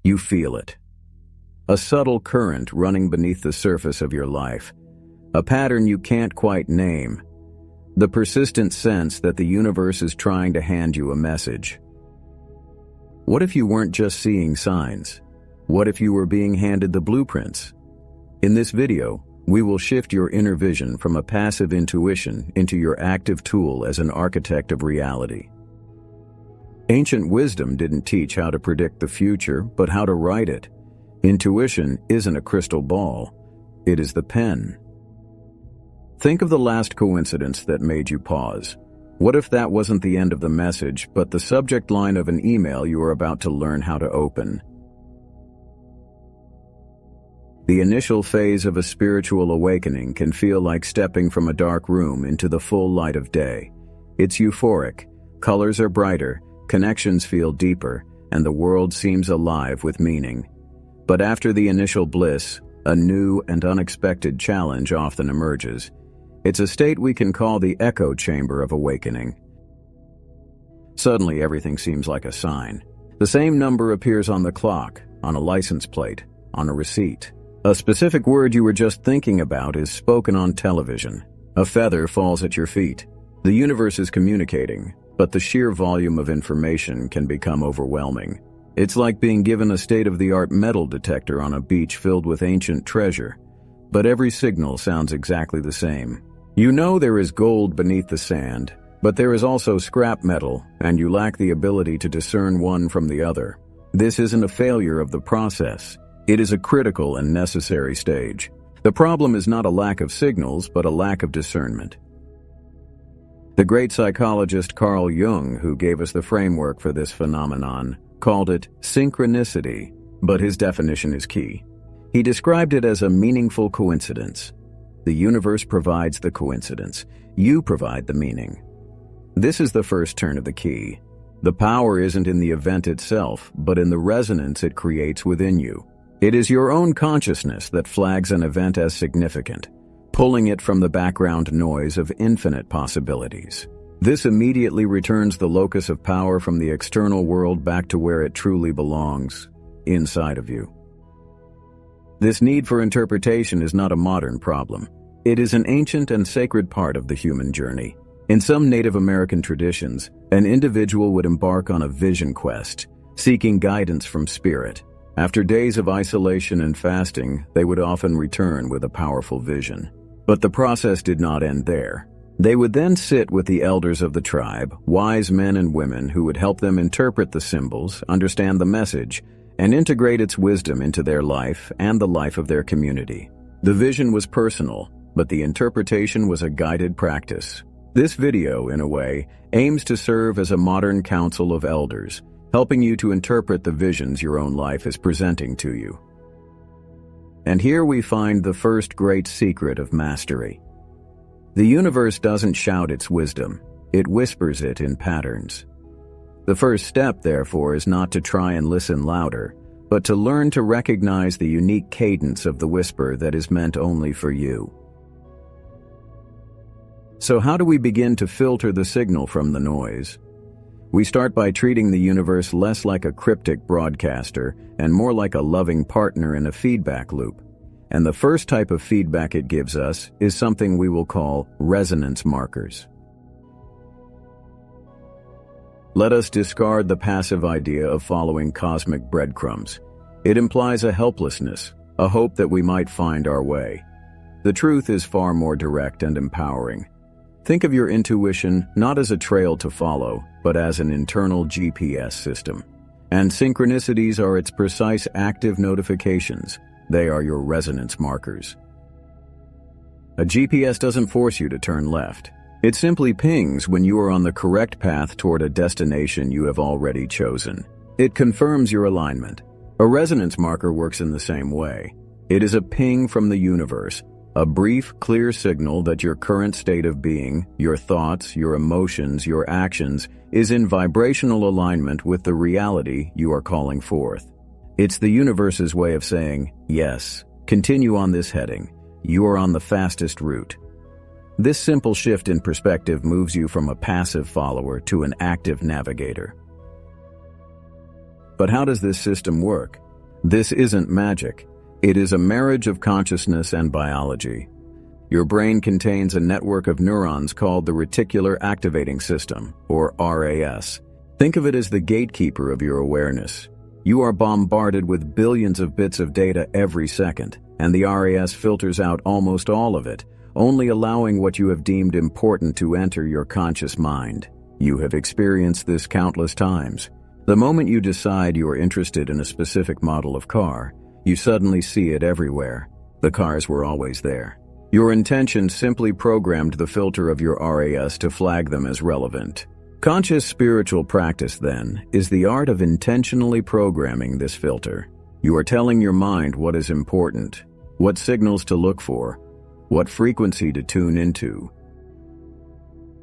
You feel it. A subtle current running beneath the surface of your life. A pattern you can't quite name. The persistent sense that the universe is trying to hand you a message. What if you weren't just seeing signs? What if you were being handed the blueprints? In this video, we will shift your inner vision from a passive intuition into your active tool as an architect of reality. Ancient wisdom didn't teach how to predict the future, but how to write it. Intuition isn't a crystal ball. It is the pen. Think of the last coincidence that made you pause. What if that wasn't the end of the message, but the subject line of an email you are about to learn how to open? The initial phase of a spiritual awakening can feel like stepping from a dark room into the full light of day. It's euphoric, colors are brighter, connections feel deeper, and the world seems alive with meaning. But after the initial bliss, a new and unexpected challenge often emerges. It's a state we can call the echo chamber of awakening. Suddenly everything seems like a sign. The same number appears on the clock, on a license plate, on a receipt. A specific word you were just thinking about is spoken on television. A feather falls at your feet. The universe is communicating, but the sheer volume of information can become overwhelming. It's like being given a state-of-the-art metal detector on a beach filled with ancient treasure, but every signal sounds exactly the same. You know there is gold beneath the sand, but there is also scrap metal, and you lack the ability to discern one from the other. This isn't a failure of the process. It is a critical and necessary stage. The problem is not a lack of signals, but a lack of discernment. The great psychologist Carl Jung, who gave us the framework for this phenomenon, called it synchronicity, but his definition is key. He described it as a meaningful coincidence. The universe provides the coincidence. You provide the meaning. This is the first turn of the key. The power isn't in the event itself, but in the resonance it creates within you. It is your own consciousness that flags an event as significant, pulling it from the background noise of infinite possibilities. This immediately returns the locus of power from the external world back to where it truly belongs, inside of you. This need for interpretation is not a modern problem. It is an ancient and sacred part of the human journey. In some Native American traditions, an individual would embark on a vision quest, seeking guidance from spirit. After days of isolation and fasting, they would often return with a powerful vision. But the process did not end there. They would then sit with the elders of the tribe, wise men and women who would help them interpret the symbols, understand the message, and integrate its wisdom into their life and the life of their community. The vision was personal, but the interpretation was a guided practice. This video, in a way, aims to serve as a modern council of elders, helping you to interpret the visions your own life is presenting to you. And here we find the first great secret of mastery. The universe doesn't shout its wisdom, it whispers it in patterns. The first step, therefore, is not to try and listen louder, but to learn to recognize the unique cadence of the whisper that is meant only for you. So how do we begin to filter the signal from the noise? We start by treating the universe less like a cryptic broadcaster and more like a loving partner in a feedback loop. And the first type of feedback it gives us is something we will call resonance markers. Let us discard the passive idea of following cosmic breadcrumbs. It implies a helplessness, a hope that we might find our way. The truth is far more direct and empowering. Think of your intuition not as a trail to follow, but as an internal GPS system. And synchronicities are its precise active notifications. They are your resonance markers. A GPS doesn't force you to turn left. It simply pings when you are on the correct path toward a destination you have already chosen. It confirms your alignment. A resonance marker works in the same way. It is a ping from the universe, a brief, clear signal that your current state of being, your thoughts, your emotions, your actions, is in vibrational alignment with the reality you are calling forth. It's the universe's way of saying, yes, continue on this heading. You are on the fastest route. This simple shift in perspective moves you from a passive follower to an active navigator. But how does this system work? This isn't magic. It is a marriage of consciousness and biology. Your brain contains a network of neurons called the reticular activating system, or RAS. Think of it as the gatekeeper of your awareness. You are bombarded with billions of bits of data every second, and the RAS filters out almost all of it, only allowing what you have deemed important to enter your conscious mind. You have experienced this countless times. The moment you decide you are interested in a specific model of car, you suddenly see it everywhere. The cars were always there. Your intention simply programmed the filter of your RAS to flag them as relevant. Conscious spiritual practice, then, is the art of intentionally programming this filter. You are telling your mind what is important, what signals to look for, what frequency to tune into.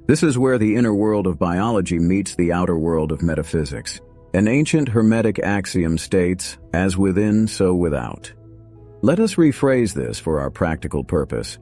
This is where the inner world of biology meets the outer world of metaphysics. An ancient Hermetic axiom states, "As within, so without." Let us rephrase this for our practical purpose.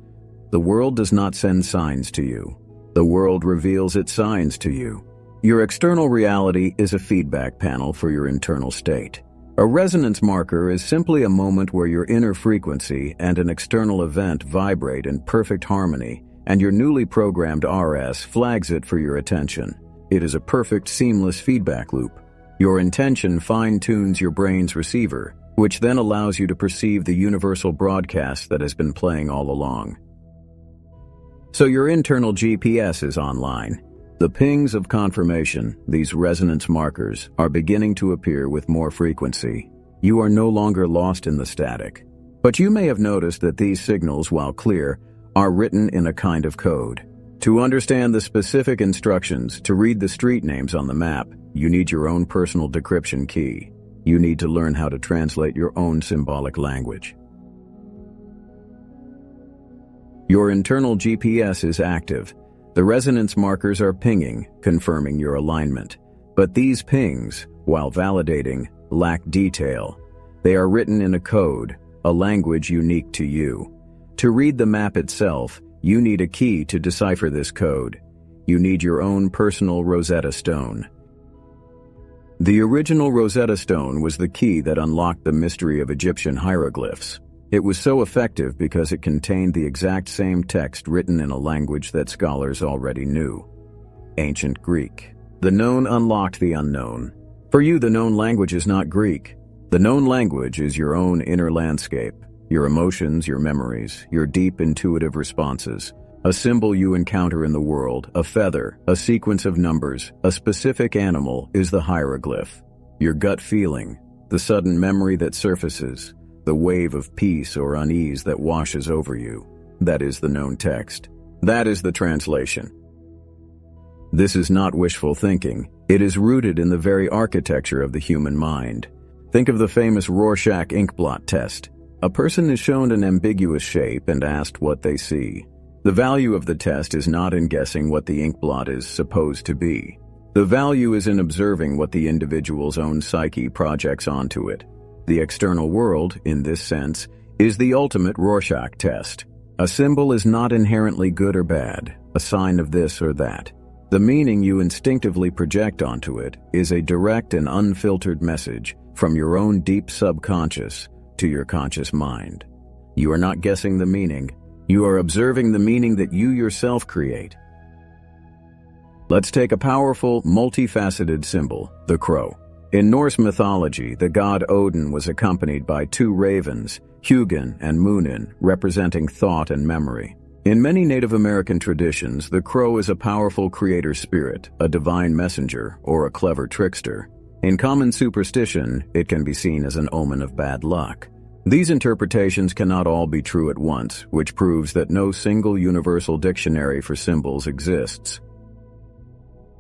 The world does not send signs to you. The world reveals its signs to you. Your external reality is a feedback panel for your internal state. A resonance marker is simply a moment where your inner frequency and an external event vibrate in perfect harmony, and your newly programmed RS flags it for your attention. It is a perfect, seamless feedback loop. Your intention fine-tunes your brain's receiver, which then allows you to perceive the universal broadcast that has been playing all along. So your internal GPS is online. The pings of confirmation, these resonance markers, are beginning to appear with more frequency. You are no longer lost in the static. But you may have noticed that these signals, while clear, are written in a kind of code. To understand the specific instructions, to read the street names on the map, you need your own personal decryption key. You need to learn how to translate your own symbolic language. Your internal GPS is active. The resonance markers are pinging, confirming your alignment. But these pings, while validating, lack detail. They are written in a code, a language unique to you. To read the map itself, you need a key to decipher this code. You need your own personal Rosetta Stone. The original Rosetta Stone was the key that unlocked the mystery of Egyptian hieroglyphs. It was so effective because it contained the exact same text written in a language that scholars already knew: ancient Greek. The known unlocked the unknown. For you, the known language is not Greek. The known language is your own inner landscape, your emotions, your memories, your deep intuitive responses. A symbol you encounter in the world, a feather, a sequence of numbers, a specific animal is the hieroglyph. Your gut feeling, the sudden memory that surfaces, the wave of peace or unease that washes over you, that is the known text. That is the translation. This is not wishful thinking. It is rooted in the very architecture of the human mind. Think of the famous Rorschach inkblot test. A person is shown an ambiguous shape and asked what they see. The value of the test is not in guessing what the inkblot is supposed to be. The value is in observing what the individual's own psyche projects onto it. The external world, in this sense, is the ultimate Rorschach test. A symbol is not inherently good or bad, a sign of this or that. The meaning you instinctively project onto it is a direct and unfiltered message from your own deep subconscious to your conscious mind. You are not guessing the meaning. You are observing the meaning that you yourself create. Let's take a powerful, multifaceted symbol, the crow. In Norse mythology, the god Odin was accompanied by two ravens, Hugin and Munin, representing thought and memory. In many Native American traditions, the crow is a powerful creator spirit, a divine messenger, or a clever trickster. In common superstition, it can be seen as an omen of bad luck. These interpretations cannot all be true at once, which proves that no single universal dictionary for symbols exists.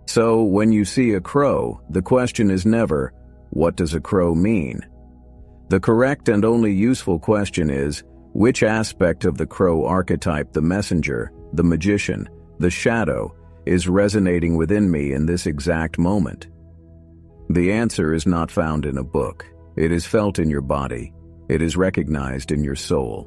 So, when you see a crow, the question is never, what does a crow mean? The correct and only useful question is, which aspect of the crow archetype, the messenger, the magician, the shadow, is resonating within me in this exact moment? The answer is not found in a book. It is felt in your body. It is recognized in your soul.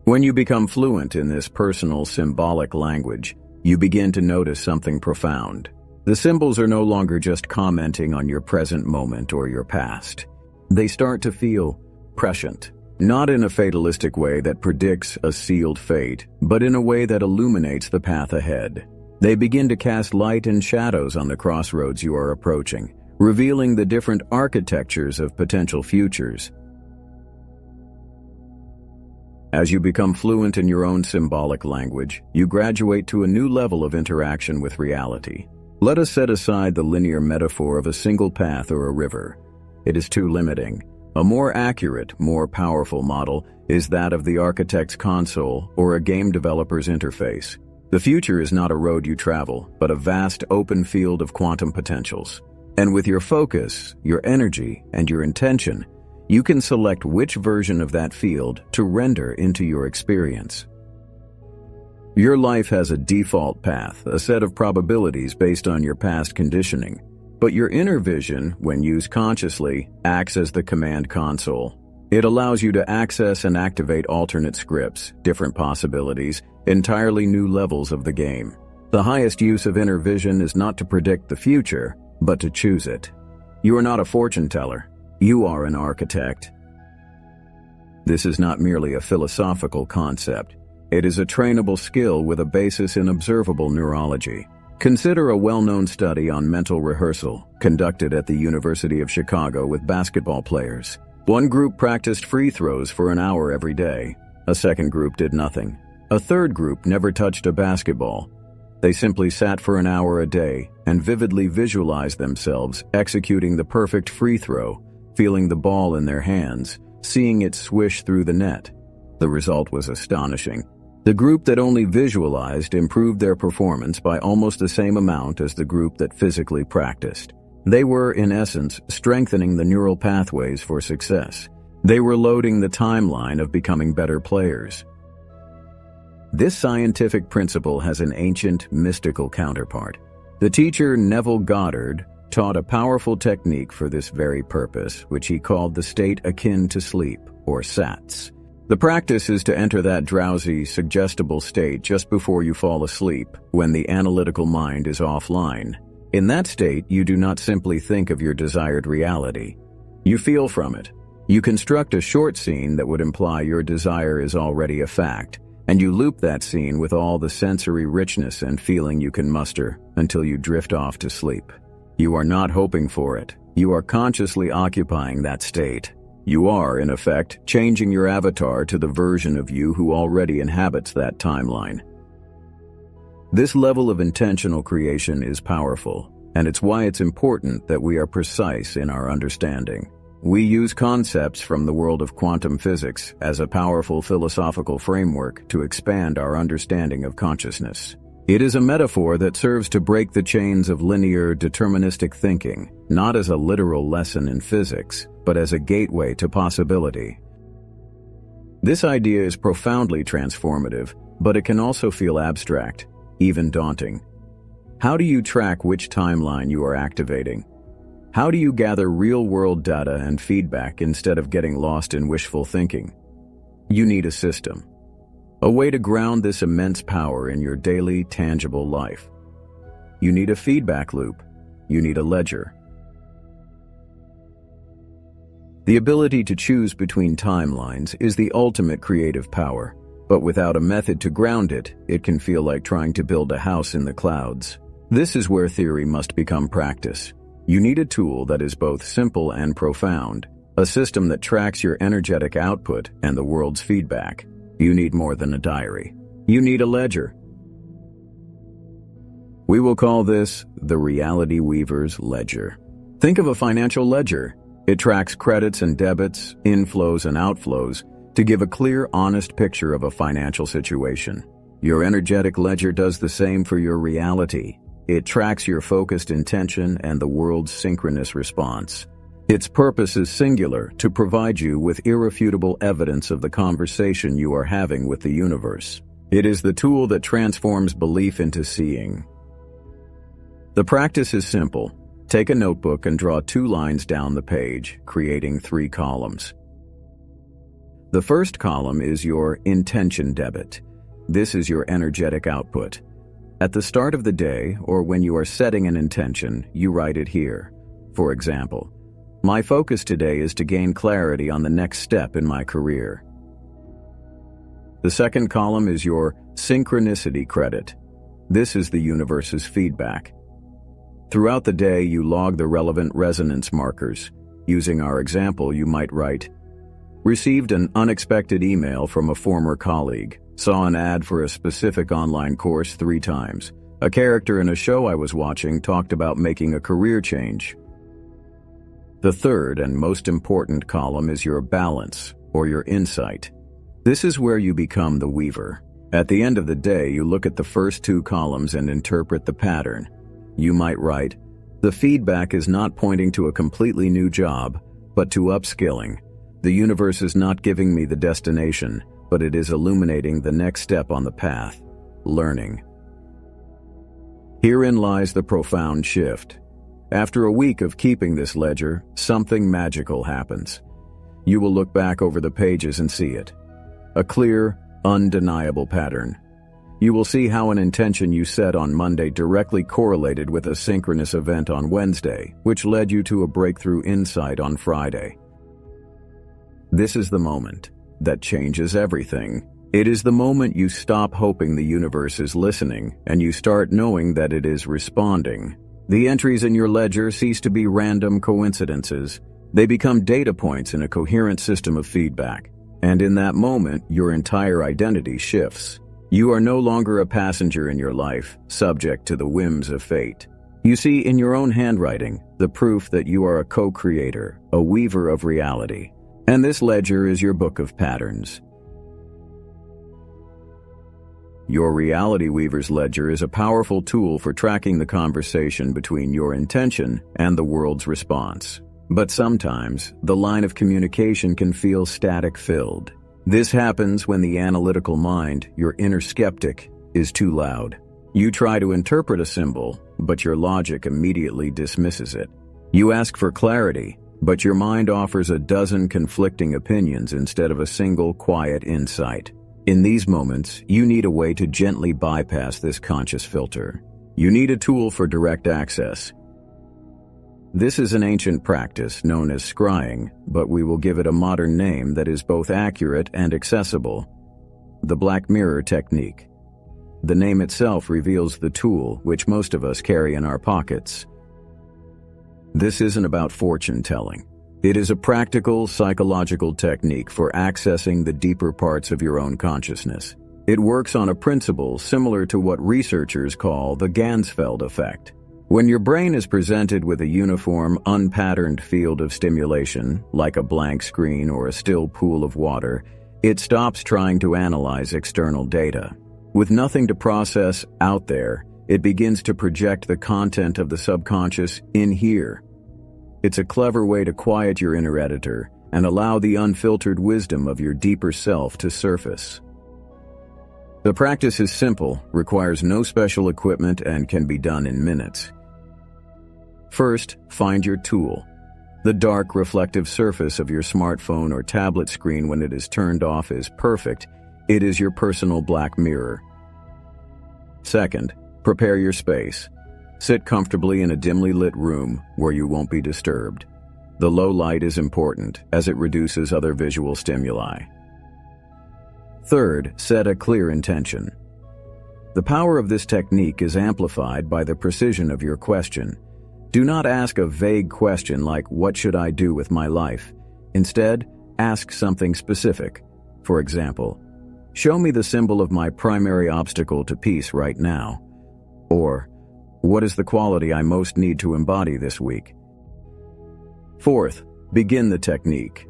When you become fluent in this personal symbolic language, you begin to notice something profound. The symbols are no longer just commenting on your present moment or your past. They start to feel prescient, not in a fatalistic way that predicts a sealed fate, but in a way that illuminates the path ahead. They begin to cast light and shadows on the crossroads you are approaching, revealing the different architectures of potential futures. As you become fluent in your own symbolic language, you graduate to a new level of interaction with reality. Let us set aside the linear metaphor of a single path or a river. It is too limiting. A more accurate, more powerful model is that of the architect's console or a game developer's interface. The future is not a road you travel, but a vast open field of quantum potentials. And with your focus, your energy, and your intention, you can select which version of that field to render into your experience. Your life has a default path, a set of probabilities based on your past conditioning. But your inner vision, when used consciously, acts as the command console. It allows you to access and activate alternate scripts, different possibilities, entirely new levels of the game. The highest use of inner vision is not to predict the future, but to choose it. You are not a fortune teller. You are an architect. This is not merely a philosophical concept. It is a trainable skill with a basis in observable neurology. Consider a well-known study on mental rehearsal conducted at the University of Chicago with basketball players. One group practiced free throws for an hour every day. A second group did nothing. A third group never touched a basketball. They simply sat for an hour a day and vividly visualized themselves executing the perfect free throw, feeling the ball in their hands, seeing it swish through the net. The result was astonishing. The group that only visualized improved their performance by almost the same amount as the group that physically practiced. They were, in essence, strengthening the neural pathways for success. They were loading the timeline of becoming better players. This scientific principle has an ancient, mystical counterpart. The teacher Neville Goddard taught a powerful technique for this very purpose, which he called the state akin to sleep, or SATS. The practice is to enter that drowsy, suggestible state just before you fall asleep, when the analytical mind is offline. In that state, you do not simply think of your desired reality. You feel from it. You construct a short scene that would imply your desire is already a fact, and you loop that scene with all the sensory richness and feeling you can muster until you drift off to sleep. You are not hoping for it. You are consciously occupying that state. You are, in effect, changing your avatar to the version of you who already inhabits that timeline. This level of intentional creation is powerful, and it's why it's important that we are precise in our understanding. We use concepts from the world of quantum physics as a powerful philosophical framework to expand our understanding of consciousness. It is a metaphor that serves to break the chains of linear, deterministic thinking, not as a literal lesson in physics, but as a gateway to possibility. This idea is profoundly transformative, but it can also feel abstract, even daunting. How do you track which timeline you are activating? How do you gather real-world data and feedback instead of getting lost in wishful thinking? You need a system. A way to ground this immense power in your daily, tangible life. You need a feedback loop. You need a ledger. The ability to choose between timelines is the ultimate creative power, but without a method to ground it, it can feel like trying to build a house in the clouds. This is where theory must become practice. You need a tool that is both simple and profound, a system that tracks your energetic output and the world's feedback. You need more than a diary. You need a ledger. We will call this the Reality Weaver's Ledger. Think of a financial ledger. It tracks credits and debits, inflows and outflows, to give a clear, honest picture of a financial situation. Your energetic ledger does the same for your reality. It tracks your focused intention and the world's synchronous response. Its purpose is singular, to provide you with irrefutable evidence of the conversation you are having with the universe. It is the tool that transforms belief into seeing. The practice is simple. Take a notebook and draw 2 lines down the page, creating 3 columns. The first column is your intention debit. This is your energetic output. At the start of the day, or when you are setting an intention, you write it here. For example, My focus today is to gain clarity on the next step in my career. The second column is your synchronicity credit. This is the universe's feedback. Throughout the day, you log the relevant resonance markers. Using our example, you might write, "Received an unexpected email from a former colleague. Saw an ad for a specific online course 3 times. A character in a show I was watching talked about making a career change." The third and most important column is your balance, or your insight. This is where you become the weaver. At the end of the day, you look at the first 2 columns and interpret the pattern. You might write, "The feedback is not pointing to a completely new job, but to upskilling. The universe is not giving me the destination, but it is illuminating the next step on the path, learning." Herein lies the profound shift. After a week of keeping this ledger, something magical happens. You will look back over the pages and see it. A clear, undeniable pattern. You will see how an intention you set on Monday directly correlated with a synchronous event on Wednesday, which led you to a breakthrough insight on Friday. This is the moment that changes everything. It is the moment you stop hoping the universe is listening and you start knowing that it is responding. The entries in your ledger cease to be random coincidences. They become data points in a coherent system of feedback. And in that moment, your entire identity shifts. You are no longer a passenger in your life, subject to the whims of fate. You see in your own handwriting the proof that you are a co-creator, a weaver of reality. And this ledger is your book of patterns. Your Reality Weaver's ledger is a powerful tool for tracking the conversation between your intention and the world's response. But sometimes, the line of communication can feel static-filled. This happens when the analytical mind, your inner skeptic, is too loud. You try to interpret a symbol, but your logic immediately dismisses it. You ask for clarity, but your mind offers a dozen conflicting opinions instead of a single quiet insight. In these moments, you need a way to gently bypass this conscious filter. You need a tool for direct access. This is an ancient practice known as scrying, but we will give it a modern name that is both accurate and accessible: the Black Mirror technique. The name itself reveals the tool which most of us carry in our pockets. This isn't about fortune-telling. It is a practical, psychological technique for accessing the deeper parts of your own consciousness. It works on a principle similar to what researchers call the Ganzfeld effect. When your brain is presented with a uniform, unpatterned field of stimulation, like a blank screen or a still pool of water, it stops trying to analyze external data. With nothing to process out there, it begins to project the content of the subconscious in here. It's a clever way to quiet your inner editor and allow the unfiltered wisdom of your deeper self to surface. The practice is simple, requires no special equipment, and can be done in minutes. First, find your tool. The dark, reflective surface of your smartphone or tablet screen when it is turned off is perfect. It is your personal black mirror. Second, prepare your space. Sit comfortably in a dimly lit room where you won't be disturbed. The low light is important, as it reduces other visual stimuli. Third, set a clear intention. The power of this technique is amplified by the precision of your question. Do not ask a vague question like, "What should I do with my life?" Instead, ask something specific. For example, "Show me the symbol of my primary obstacle to peace right now." Or, "What is the quality I most need to embody this week?" Fourth, begin the technique.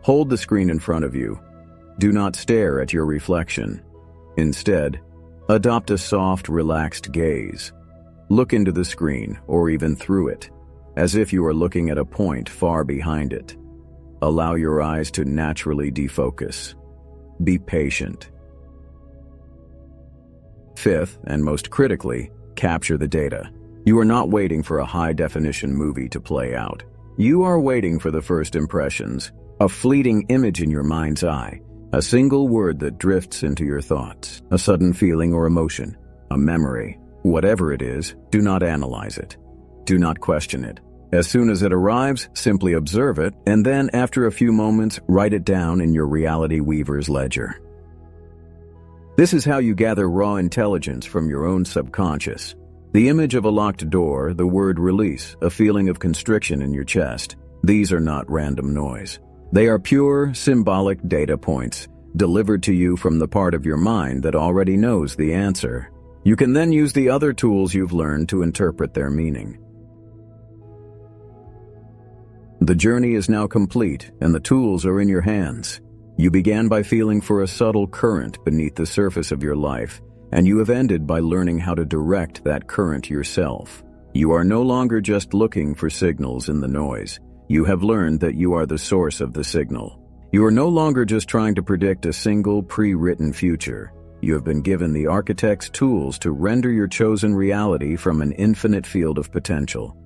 Hold the screen in front of you. Do not stare at your reflection. Instead, adopt a soft, relaxed gaze. Look into the screen, or even through it, as if you are looking at a point far behind it. Allow your eyes to naturally defocus. Be patient. Fifth, and most critically, capture the data. You are not waiting for a high-definition movie to play out. You are waiting for the first impressions, a fleeting image in your mind's eye, a single word that drifts into your thoughts, a sudden feeling or emotion, a memory. Whatever it is, do not analyze it. Do not question it. As soon as it arrives, simply observe it, and then, after a few moments, write it down in your reality weaver's ledger. This is how you gather raw intelligence from your own subconscious. The image of a locked door, the word release, a feeling of constriction in your chest. These are not random noise. They are pure, symbolic data points, delivered to you from the part of your mind that already knows the answer. You can then use the other tools you've learned to interpret their meaning. The journey is now complete, and the tools are in your hands. You began by feeling for a subtle current beneath the surface of your life, and you have ended by learning how to direct that current yourself. You are no longer just looking for signals in the noise. You have learned that you are the source of the signal. You are no longer just trying to predict a single pre-written future. You have been given the architect's tools to render your chosen reality from an infinite field of potential.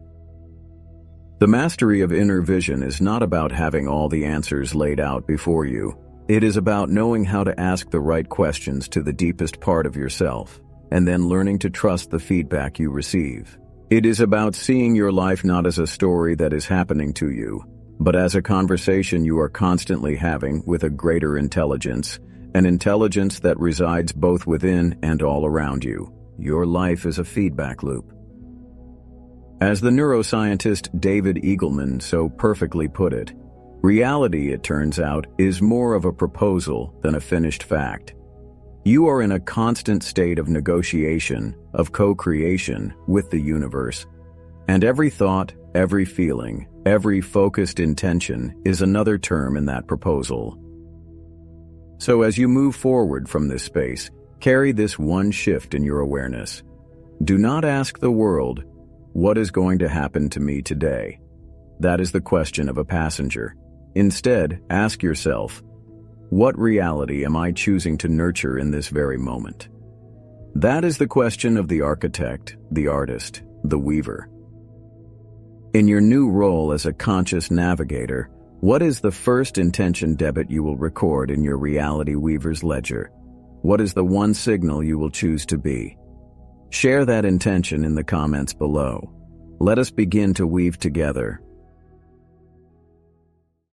The mastery of inner vision is not about having all the answers laid out before you. It is about knowing how to ask the right questions to the deepest part of yourself, and then learning to trust the feedback you receive. It is about seeing your life not as a story that is happening to you, but as a conversation you are constantly having with a greater intelligence, an intelligence that resides both within and all around you. Your life is a feedback loop. As the neuroscientist David Eagleman so perfectly put it, reality, it turns out, is more of a proposal than a finished fact. You are in a constant state of negotiation, of co-creation with the universe. And every thought, every feeling, every focused intention is another term in that proposal. So as you move forward from this space, carry this one shift in your awareness. Do not ask the world, "What is going to happen to me today?" That is the question of a passenger. Instead, ask yourself, "What reality am I choosing to nurture in this very moment?" That is the question of the architect, the artist, the weaver. In your new role as a conscious navigator, what is the first intention debit you will record in your reality weaver's ledger? What is the one signal you will choose to be? Share that intention in the comments below. Let us begin to weave together,